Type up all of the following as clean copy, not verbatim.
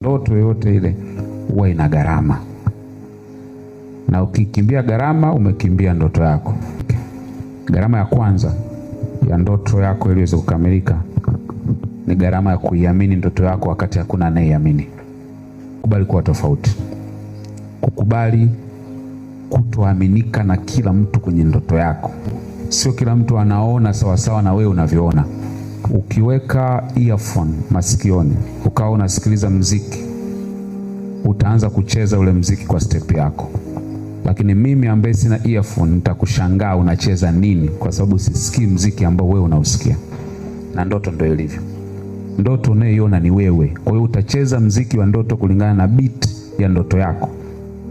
Ndoto yoyote ile huwa ina gharama, na ukikimbia gharama umekimbia ndoto yako. Gharama ya kwanza ya ndoto yako ili iweze kukamilika ni gharama ya kuiamini ndoto yako wakati hakuna anayeiamini. Kubali kuwa tofauti, kukubali kutoaminika na kila mtu kwenye ndoto yako. Sio kila mtu anaona sawasawa na wewe unavyoona. Ukiweka earphone masikioni ukawa unasikiliza mziki, utaanza kucheza ule mziki kwa step yako. Lakini mimi ambaye sina earphone nitakushangaa unacheza nini, kwa sababu sisikii mziki ambao wewe unausikia. Na ndoto ndio ilivyo. Ndoto unayoiona ni wewe. Kwa hiyo utacheza mziki wa ndoto kulingana na beat ya ndoto yako.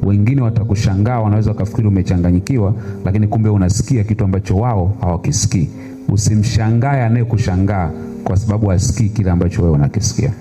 Wengine watakushangaa, wanaweza kufikiri umechanganyikiwa, lakini kumbe unasikia kitu ambacho wao hawakisikii. Usimshangae anayekushangaa kwa sababu hasikii kile ambacho wewe unakisikia.